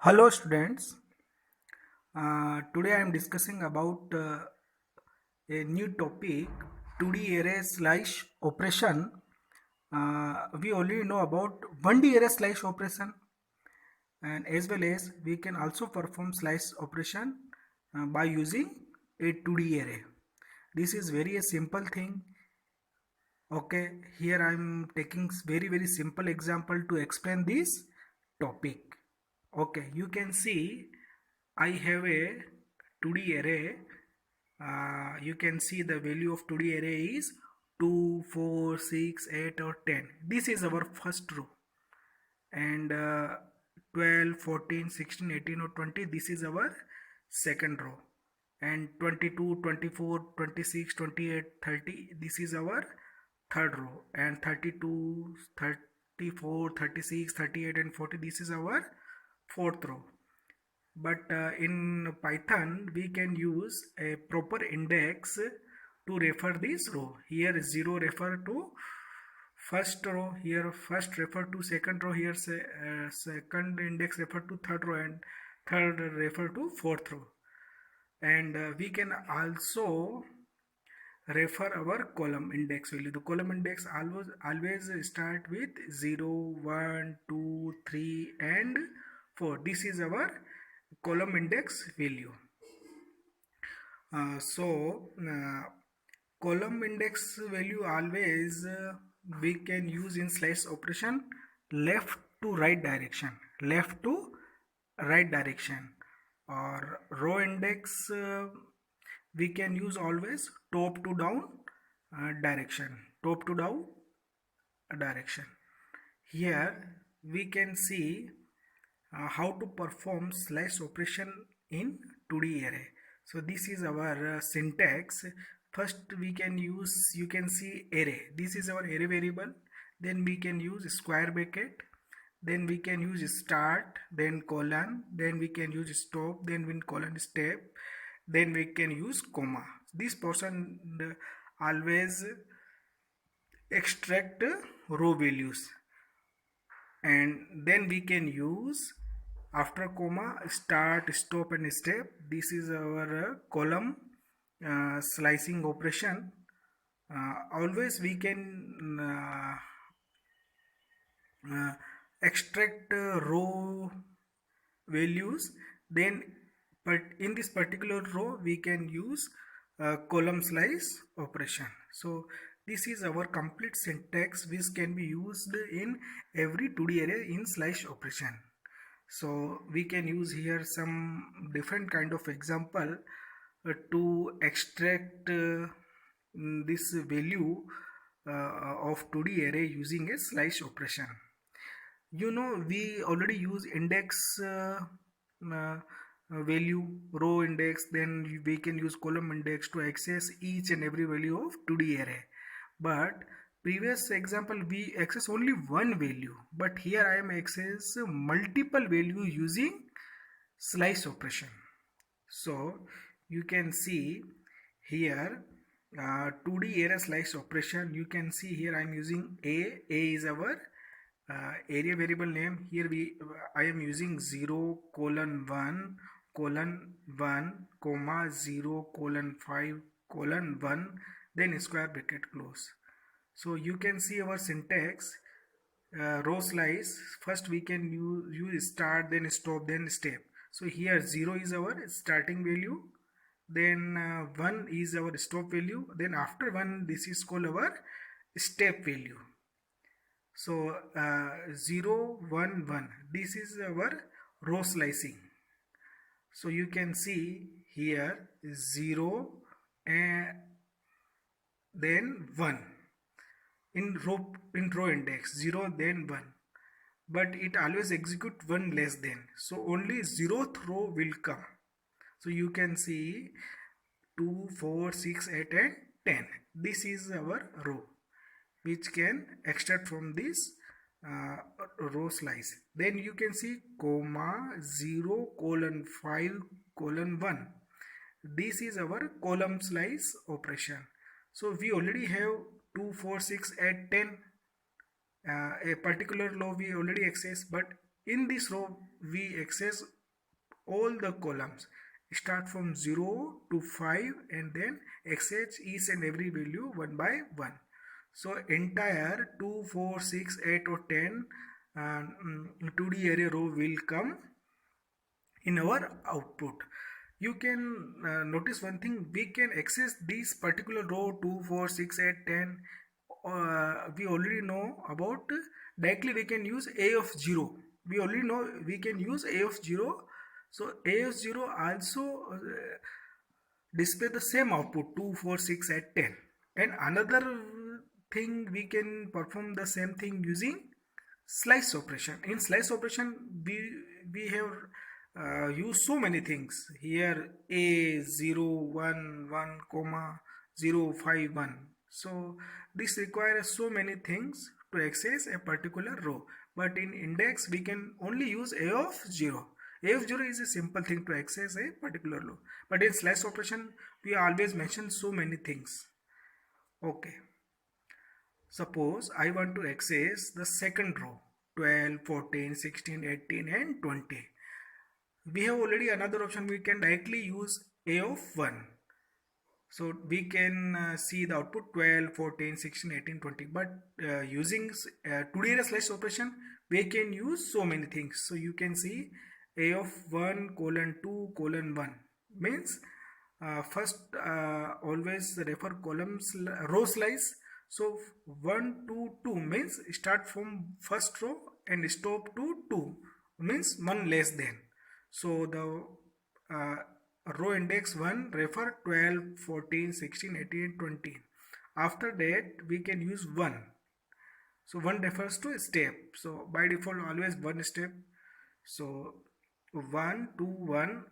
Hello students. Today I am discussing about a new topic 2D array slash operation. We already know about 1D array slash operation, and as well as we can also perform slash operation by using a 2D array. This is very a simple thing. Okay, here I am taking very simple example to explain this topic. Okay, you can see I have a 2D array. You can see the value of 2D array is 2, 4, 6, 8 or 10. This is our first row. And 12, 14, 16, 18 or 20, this is our second row. And 22, 24, 26, 28, 30, this is our third row. And 32, 34, 36, 38 and 40, this is our fourth row. But in Python we can use a proper index to refer this row. Here 0 refer to first row, here first refer to second row, here second index refer to third row, and third refer to fourth row. And we can also refer our column index value. The column index always start with 0, 1, 2, 3 and 4. This is our column index value. Column index value always we can use in slice operation left to right direction, or row index we can use always top to down direction. Here we can see how to perform slice operation in 2D array. So this is our syntax. First we can use, you can see array. This is our array variable. Then we can use square bracket. Then we can use start, then colon, then we can use stop, then we colon step, then we can use comma. This portion always extract row values, and then we can use after comma start, stop and step. This is our column slicing operation. Always we can extract row values, then but in this particular row we can use column slice operation. So this is our complete syntax which can be used in every 2D array in slice operation. So we can use here some different kind of example to extract this value of 2D array using a slice operation. You know, we already use index value, row index, then we can use column index to access each and every value of 2D array. But previous example we access only one value, but here I am access multiple value using slice operation. So you can see here 2D array slice operation. You can see here I am using a is our area variable name. Here I am using 0 colon 1 colon 1 comma 0 colon 5 colon 1, then square bracket close. So you can see our syntax. Row slice, first we can use start, then stop, then step. So here 0 is our starting value, then 1 is our stop value, then after 1 this is called our step value. So 0, 1, 1, this is our row slicing. So you can see here 0 and then 1 in row index, 0 then 1, but it always execute 1 less than, so only 0th row will come. So you can see 2, 4, 6, 8 and 10. This is our row which can extract from this row slice. Then you can see comma 0 colon 5 colon 1. This is our column slice operation. So we already have 2, 4, 6, 8, 10. A particular row we already access, but in this row we access all the columns start from 0 to 5 and then access each and every value one by one. So entire 2, 4, 6, 8 or 10 2D array row will come in our output. You can notice one thing, we can access this particular row 2, 4, 6, 8, 10. We already know about directly we can use a of 0. We already know we can use a of 0. So a of 0 also display the same output 2, 4, 6, 8, 10. And another thing, we can perform the same thing using slice operation. In slice operation we have used so many things. Here a 0 1 1 comma 0 5 1. So this requires so many things to access a particular row, but in index we can only use a of 0. A of 0 is a simple thing to access a particular row, but in slice operation we always mention so many things. Okay, suppose I want to access the second row 12, 14, 16, 18 and 20. We have already another option, we can directly use a of 1. So we can see the output 12, 14, 16, 18, 20. But using 2D slice operation, we can use so many things. So you can see a of 1 colon 2 colon 1 means first always refer columns row slice. So 1 to 2 means start from first row and stop to 2 means 1 less than. So the row index 1 refer 12, 14, 16, 18, 20. After that we can use 1. So 1 refers to step. So by default always 1 step. So 1, 2, 1.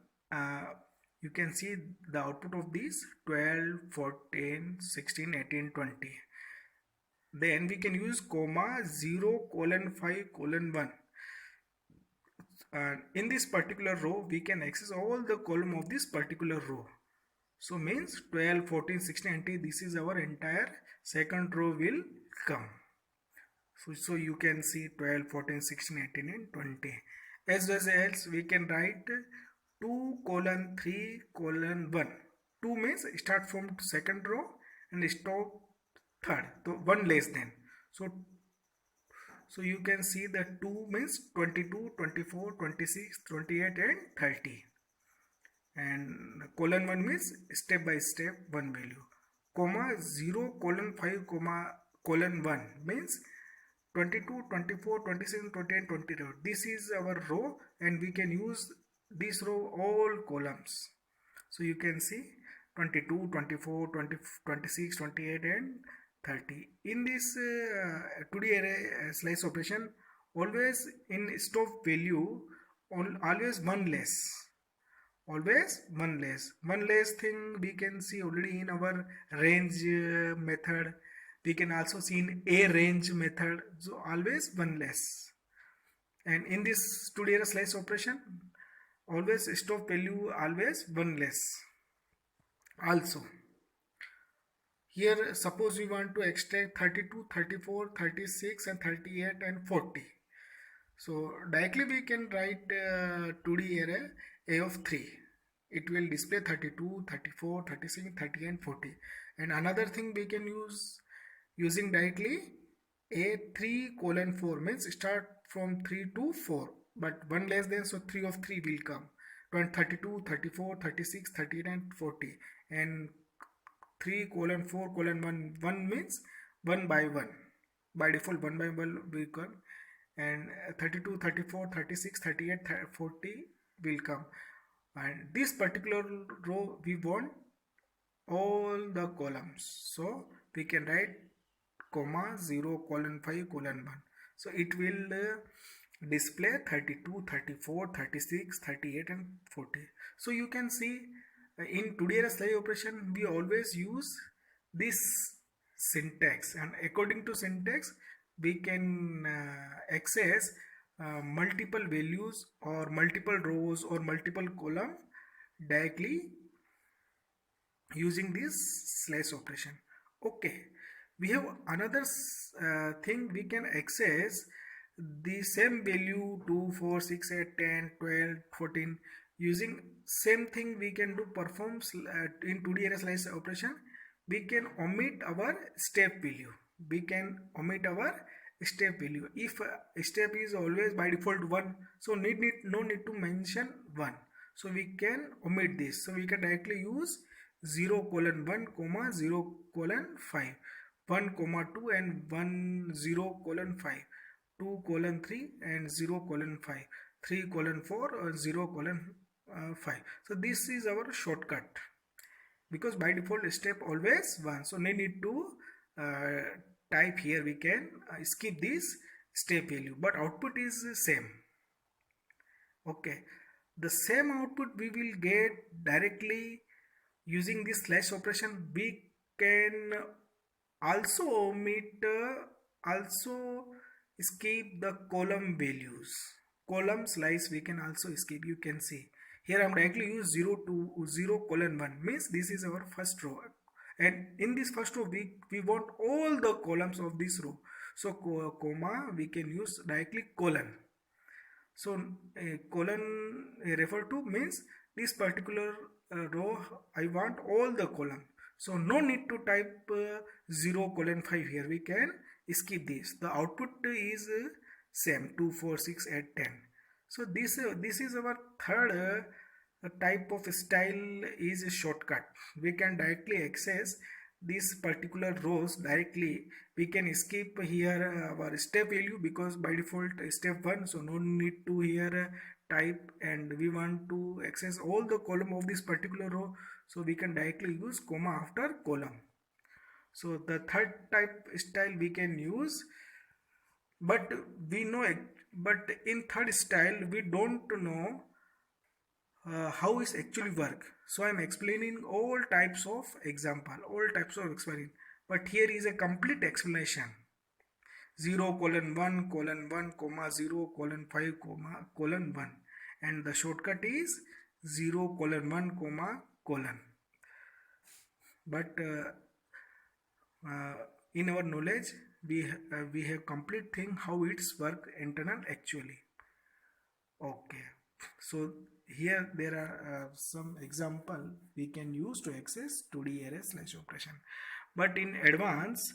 You can see the output of these 12, 14, 16, 18, 20. Then we can use comma 0 colon 5 colon 1. In this particular row we can access all the column of this particular row. So means 12, 14, 16, 20, this is our entire second row will come. So you can see 12, 14, 16, 18 and 20. As well as we can write 2 colon 3 colon 1. 2 means start from second row and stop third. So 1 less than. So you can see that 2 means 22, 24, 26, 28 and 30. And colon 1 means step by step 1 value. Comma 0 colon 5 comma colon 1 means 22, 24, 27, 28, 22. This is our row and we can use this row all columns. So you can see 22, 24, 20, 26, 28 and 30. In this 2D array slice operation, always in stop value always 1 less. Always 1 less. 1 less thing we can see already in our range method. We can also see in a range method. So always 1 less. And in this 2D array slice operation, always stop value always 1 less. Also, here suppose we want to extract 32, 34, 36 and 38 and 40. So directly we can write 2D array a of 3. It will display 32, 34, 36, 30 and 40. And another thing we can use using directly a 3 colon 4 means start from 3 to 4. But 1 less than, so 3 of 3 will come. 32, 34, 36, 38 and 40. And 3 colon 4 colon 1, 1 means 1 by 1. By default 1 by 1 will come. And 32, 34, 36, 38, 40 will come. And this particular row we want all the columns. So we can write comma 0 colon 5 colon 1. So it will display 32, 34, 36, 38 and 40. So you can see in 2D array slice operation we always use this syntax, and according to syntax we can access multiple values or multiple rows or multiple column directly using this slice operation. Okay, we have another thing, we can access the same value 2, 4, 6, 8, 10, 12, 14. Using same thing we can do perform in 2D array slice operation. We can omit our step value. We can omit our step value. If step is always by default 1, so no need to mention 1. So we can omit this. So we can directly use 0 colon 1 comma 0 colon 5, 1 comma 2 and 1 0 colon 5, 2 colon 3 and 0 colon 5, 3 colon 4 or 0 colon 5. So this is our shortcut, because by default step always 1, so no need to type here. We can skip this step value, but output is same. Okay, the same output we will get directly using this slash operation. We can also omit also skip the column values. Column slice we can also skip. You can see here I'm directly use 0 to 0 colon 1, means this is our first row, and in this first row we want all the columns of this row, so comma we can use directly colon. So colon refer to means this particular row I want all the column, so no need to type 0 colon 5 here. We can skip this. The output is same 2 4 6 8 10. So this is our third type of style is a shortcut. We can directly access these particular rows directly. We can skip here our step value, because by default step 1, so no need to here type, and we want to access all the column of this particular row, so we can directly use comma after column. So the third type style we can use, but we know it, but in third style we don't know how it actually work. So I'm explaining all types of example, all types of experiment, but here is a complete explanation. 0 colon 1 colon 1 comma 0 colon 5 comma colon 1, and the shortcut is 0 colon 1 comma colon. But in our knowledge we have complete thing how it's work internal actually. Okay, so here there are some example we can use to access 2D array slash operation. But in advance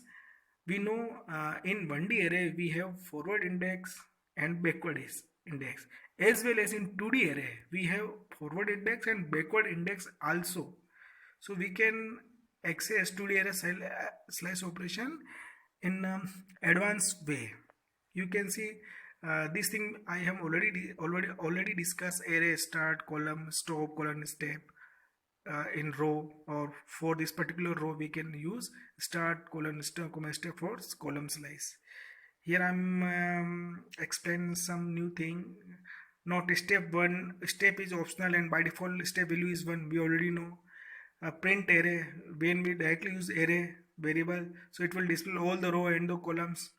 we know in 1D array we have forward index and backward index, as well as in 2D array we have forward index and backward index also. So we can access 2D array slash operation in advanced way. You can see this thing I have already discussed: array, start, column, stop, column, step in row, or for this particular row we can use start, column, stop, comma, step for column slice. Here I'm explaining some new thing. Not step 1, step is optional and by default step value is 1, we already know. Print array, when we directly use array variable, so it will display all the row and the columns.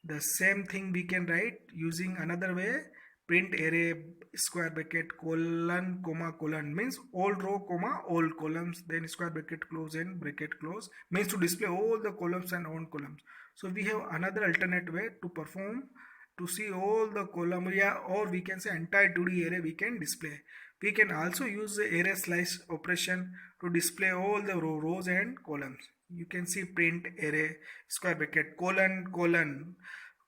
The same thing we can write using another way: print array square bracket colon comma colon, means all row comma all columns, then square bracket close and bracket close, means to display all the columns and all columns. So we have another alternate way to perform to see all the column, yeah, or we can say entire 2D array we can display. We can also use the array slice operation to display all the rows and columns. You can see print array square bracket colon colon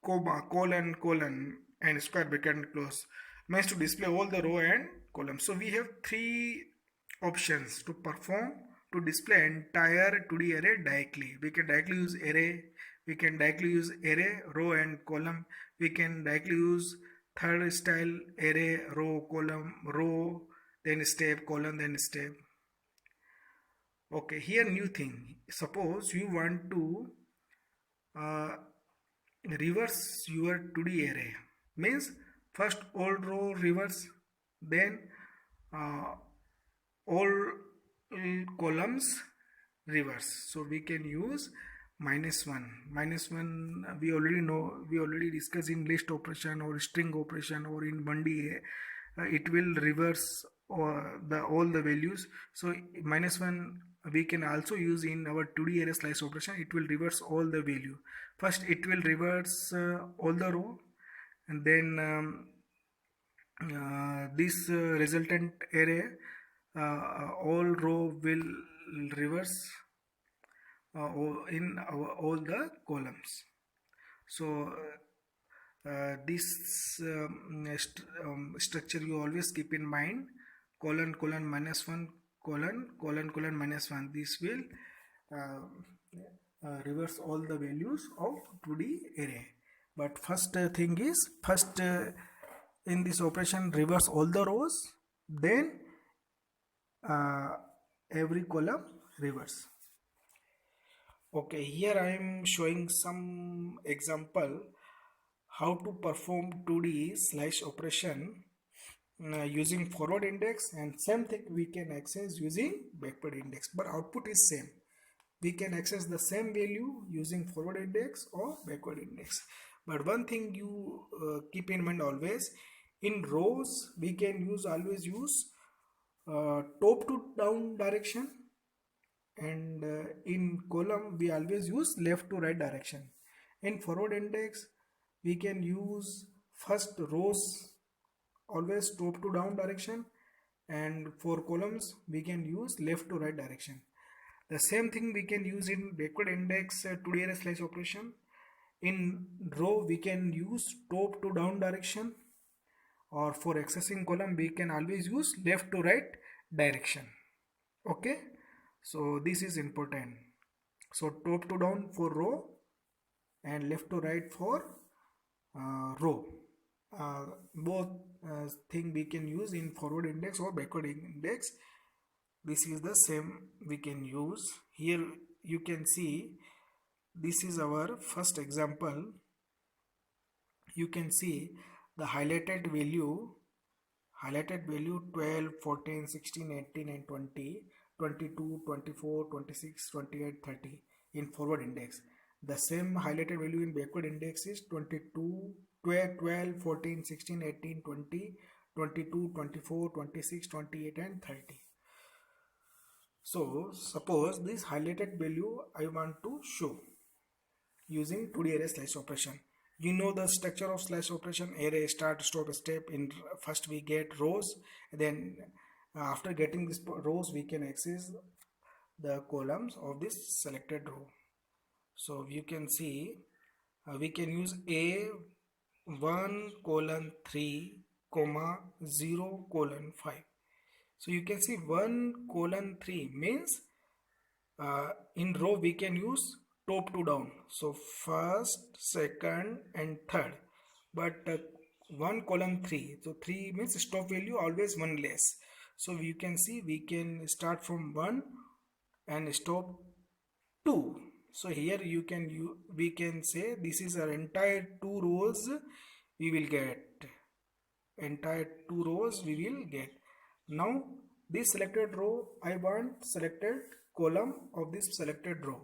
comma colon colon and square bracket close, means to display all the row and columns. So we have three options to perform to display entire 2D array directly. We can directly use array, we can directly use array row and column, we can directly use third style array row column row, then step column, then step. Okay, here new thing. Suppose you want to reverse your 2D array, means first all row reverse, then all columns reverse. So we can use -1 we already know, we already discussed in list operation or string operation or in 1D it will reverse all the values. So -1 we can also use in our 2D array slice operation. It will reverse all the value. First it will reverse all the row, and then this resultant array, all row will reverse in all the columns. So this structure you always keep in mind: colon colon minus 1 colon colon colon minus 1. This will uh, reverse all the values of 2D array. But first thing is, first in this operation reverse all the rows, then uh, every column reverse. Okay, here I am showing some example how to perform 2D slash operation using forward index, and same thing we can access using backward index, but output is same. We can access the same value using forward index or backward index. But one thing you keep in mind always: in rows we can always use top to down direction, and in column we always use left to right direction. In forward index we can use first rows always top to down direction, and for columns we can use left to right direction. The same thing we can use in backward index 2D array slash operation. In row we can use top to down direction, or for accessing column we can always use left to right direction. Okay, so this is important. So top to down for row and left to right for row. Both thing we can use in forward index or backward index. This is the same we can use. Here you can see this is our first example. You can see the highlighted value 12, 14, 16, 18 and 20, 22, 24, 26, 28, 30 in forward index. The same highlighted value in backward index is 22, 12, 14, 16, 18, 20, 22, 24, 26, 28 and 30. So suppose this highlighted value I want to show using 2D array slash operation. You know the structure of slash operation: array, start, stop, step. In first we get rows, then after getting this rows we can access the columns of this selected row. So you can see we can use a 1 colon 3 comma 0 colon 5. So you can see 1 colon 3 means in row we can use top to down, so first, second and third. But 1 colon 3, so 3 means stop value always 1 less. So you can see we can start from 1 and stop 2. So here we can say this is our entire 2 rows we will get. Entire 2 rows we will get. Now this selected row, I want selected column of this selected row.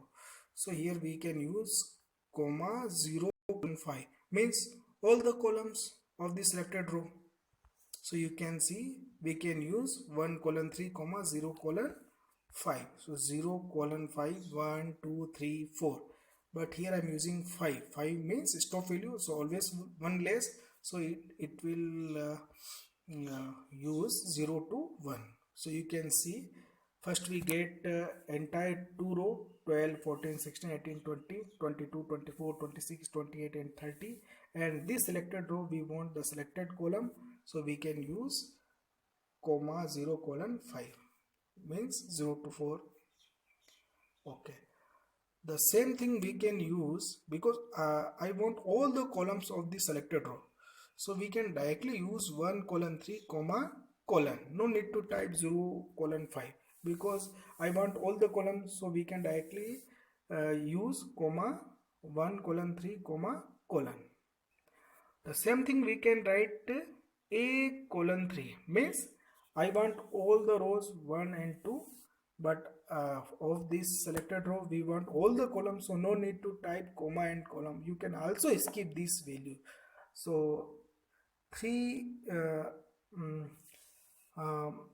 So here we can use comma 0 colon 5 means all the columns of the selected row. So you can see we can use 1 colon 3 comma 0 colon 5. So 0 colon 5, 1, 2, 3, 4. But here I am using 5. 5 means stop value, so always 1 less. So it will use 0 to 1. So you can see first we get entire 2 row 12, 14, 16, 18, 20, 22, 24, 26, 28 and 30, and this selected row we want the selected column, so we can use comma 0 colon 5 means 0 to 4. Okay, the same thing we can use because I want all the columns of the selected row, so we can directly use 1 colon 3 comma colon. No need to type 0 colon 5 because I want all the columns, so we can directly use comma 1 colon 3 comma colon. The same thing we can write a colon 3 means I want all the rows 1 and 2, but of this selected row we want all the columns, so no need to type comma and column. You can also skip this value. So three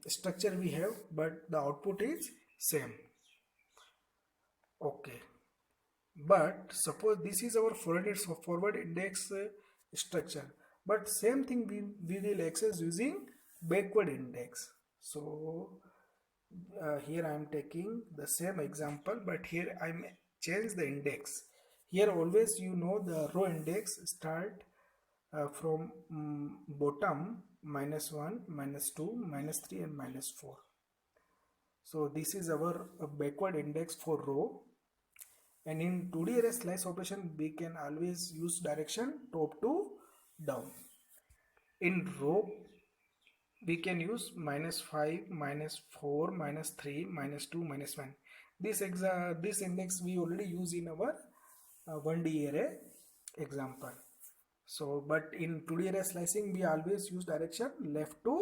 structure we have, but the output is same. Okay, but suppose this is our forward index structure, but same thing we will access using backward index. So here I am taking the same example, but here I am change the index. Here always the row index start from bottom -1, -2, -3 and -4. So this is our backward index for row. And in 2D array slice operation, we can always use direction top to down. In row, we can use -5, -4, -3, -2, -1. This index we already use in our 1D array example. So, but in 2D array slicing, we always use direction left to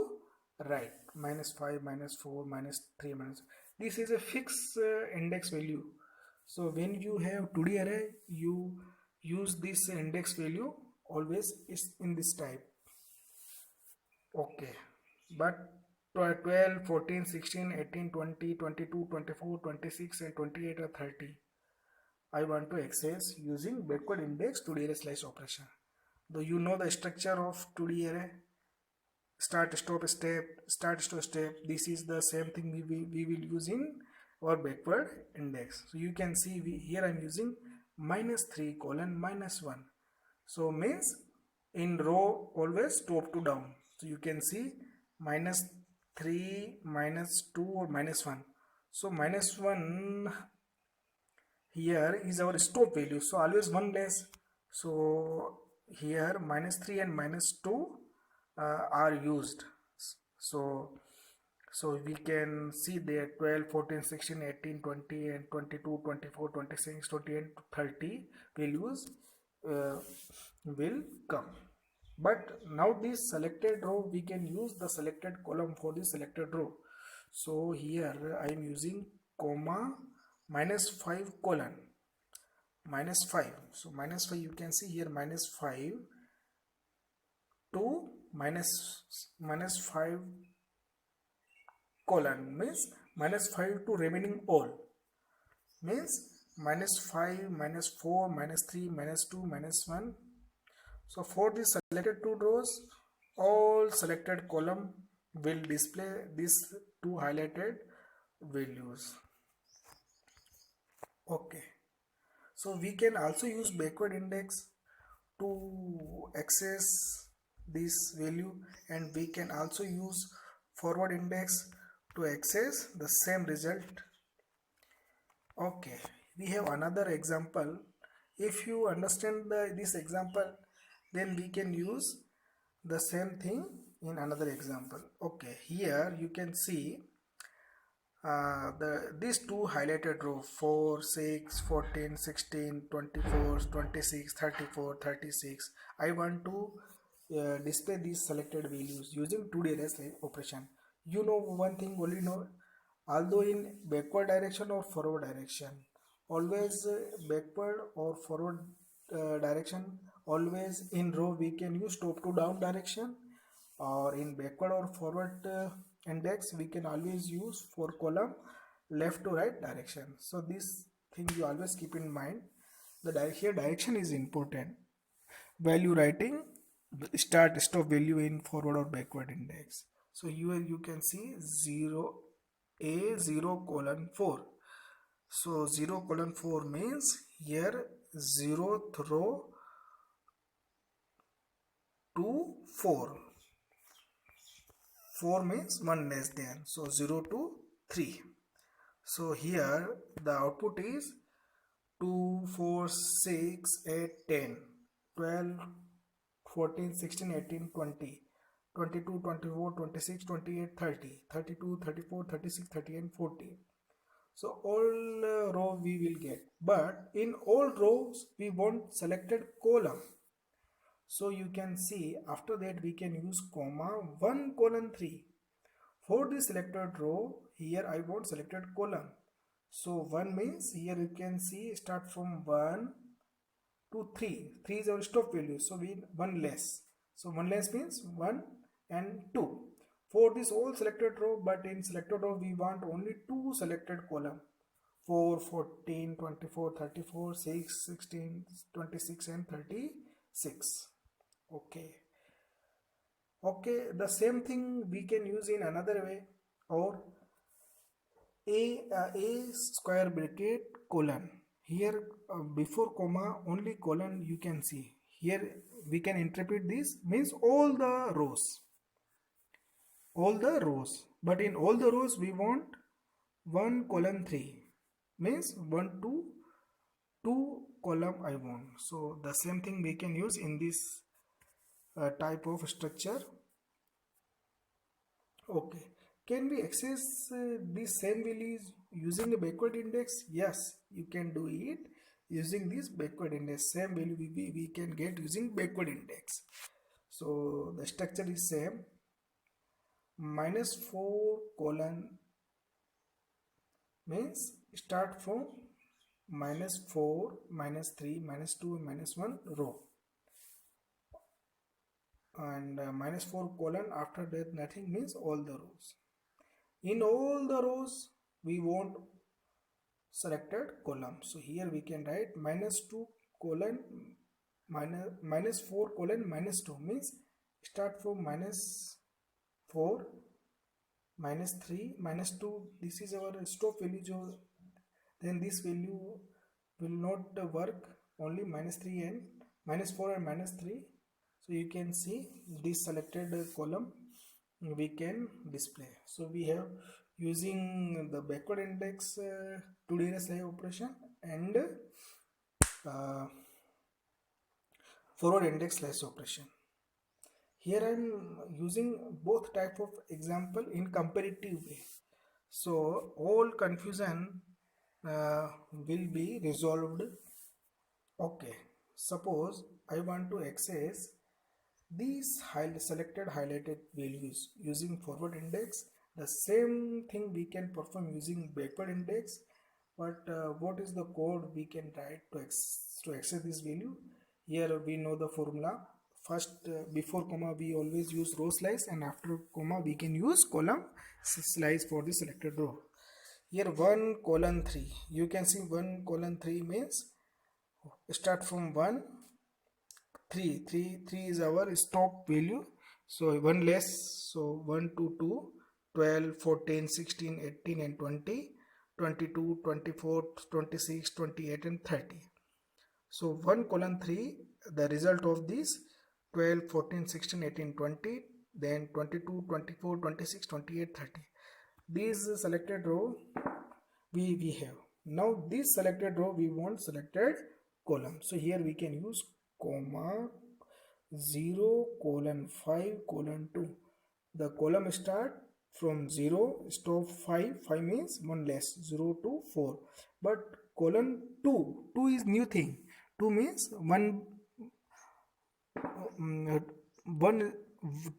right, -5, -4, -3, This is a fixed index value. So when you have 2D array, you use this index value always is in this type. Okay, but 12, 14, 16, 18, 20, 22, 24, 26 and 28 or 30 I want to access using backward index 2D array slice operation. Though you know the structure of 2D array, start stop step, start stop step, this is the same thing we will use in our backward index. So you can see here I am using -3 colon -1. So means in row always top to down. So you can see -3, -2 or -1. So -1 here is our stop value, so always one less. So here -3 and -2 are used. So we can see there 12, 14, 16, 18, 20 and 22, 24, 26, 28, 30 values will come. But now this selected row, we can use the selected column for the selected row. So here I am using comma -5 colon -5. So -5, you can see here -5 to -5 colon means -5 to remaining all, means -5, -4, -3, -2, -1. So for the selected two rows, all selected column will display these two highlighted values. Okay, so we can also use backward index to access this value, and we can also use forward index to access the same result. Okay, we have another example. If you understand this example, then we can use the same thing in another example. Okay, here you can see these two highlighted row 4, 6, 14, 16, 24, 26, 34, 36. I want to display these selected values using 2D array operation. You know one thing only, know, although in backward direction or forward direction, always backward or forward direction, always in row we can use top to down direction, or in backward or forward index we can always use for column left to right direction. So this thing you always keep in mind. Here direction is important. Value writing start stop value in forward or backward index. So here you can see 0 colon 4. So 0 colon 4 means here 0th row to 4. 4 means 1 less than, so 0 to 3. So here the output is 2, 4, 6, 8, 10, 12, 14, 16, 18, 20, 22, 24, 26, 28, 30, 32, 34, 36, 30 and 40. So all row we will get, but in all rows we want selected column. So you can see after that we can use comma 1 colon 3. For the selected row, here I want selected column. So 1 means here you can see start from 1 to 3. 3 is our stop value, so we 1 less. So 1 less means 1 and 2. For this all selected row, but in selected row we want only 2 selected column. 4, 14, 24, 34, 6, 16, 26 and 36. Okay. Okay, the same thing we can use in another way, or a square bracket colon. Here before comma only colon you can see. Here we can interpret this means all the rows, but in all the rows we want 1 column 3 means 1 to 2 column I want. So the same thing we can use in this type of structure. Okay, can we access these same values using a backward index? Yes, you can do it using this backward index. Same value we can get using backward index. So the structure is same. -4 colon means start from -4, -3, -2, -1 row, and -4 colon after that nothing means all the rows. In all the rows we want selected column. So here we can write -2 colon -4 colon -2 means start from -4, -3, -2. This is our stop value. Then this value will not work, only -3 and -4 and -3. So you can see this selected column we can display. So we have using the backward index to do a operation and forward index slash operation. Here I am using both type of example in comparative way. So all confusion will be resolved. Okay, suppose I want to access these selected highlighted values using forward index. The same thing we can perform using backward index, but what is the code we can write to access this value? Here we know the formula. First before comma we always use row slice, and after comma we can use column slice for the selected row. Here 1 colon 3, you can see 1 colon 3 means start from 1 3 is our stop value. So one less, so 1 to 2, 12, 14, 16, 18 and 20, 22, 24, 26, 28 and 30. So 1 colon 3, the result of this 12, 14, 16, 18, 20, then 22, 24, 26, 28, 30. These selected row we have. Now this selected row we want selected column. So here we can use comma 0 colon 5 colon 2. The column start from 0, stop 5. 5 means 1 less, 0 to 4. But colon 2 is new thing. 2 means one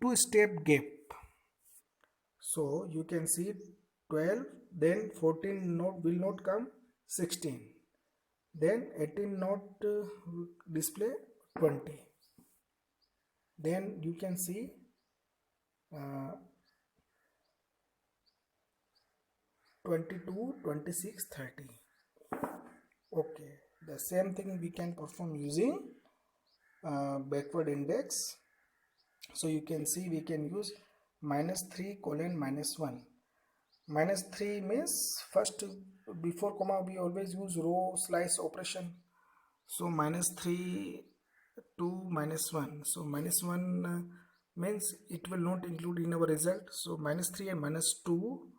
2 step gap. So you can see 12, then 14 will not come, 16, then 18 not display, 20. Then you can see 22, 26, 30. Okay, the same thing we can perform using backward index. So you can see we can use -3 colon -1. -3 means first before comma we always use row slice operation. So -3 to -1. So -1 means it will not include in our result. So -3 and -2,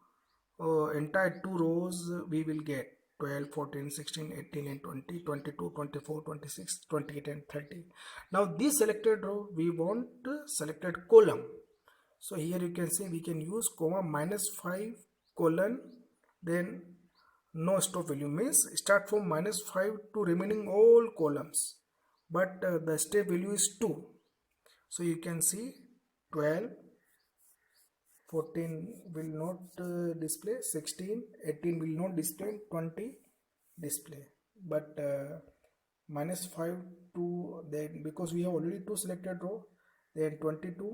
entire 2 rows we will get 12, 14, 16, 18 and 20, 22, 24, 26, 28 and 30. Now this selected row we want selected column. So here you can see we can use comma -5 colon, then no stop value means start from -5 to remaining all columns, but the step value is 2. So you can see 12, 14 will not display, 16, 18 will not display, 20 display, but -5 to, then because we have already 2 selected row, then 22,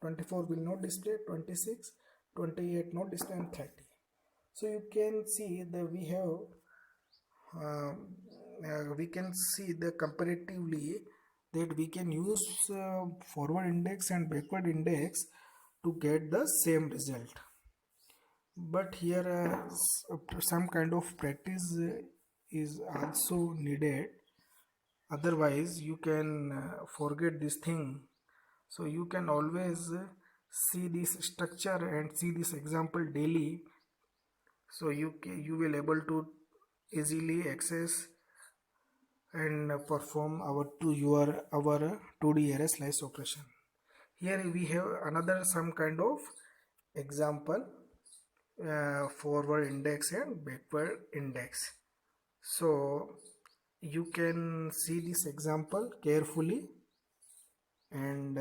24 will not display, 26, 28 not display and 30. So you can see that we have we can see the comparatively that we can use forward index and backward index to get the same result. But here some kind of practice is also needed, otherwise you can forget this thing. So you can always see this structure and see this example daily, so you will able to easily access and perform our 2D array slice operation. Here we have another some kind of example, forward index and backward index. So you can see this example carefully and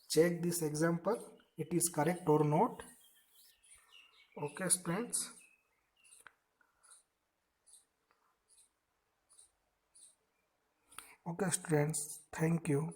check this example, it is correct or not. Okay friends. Okay students, thank you.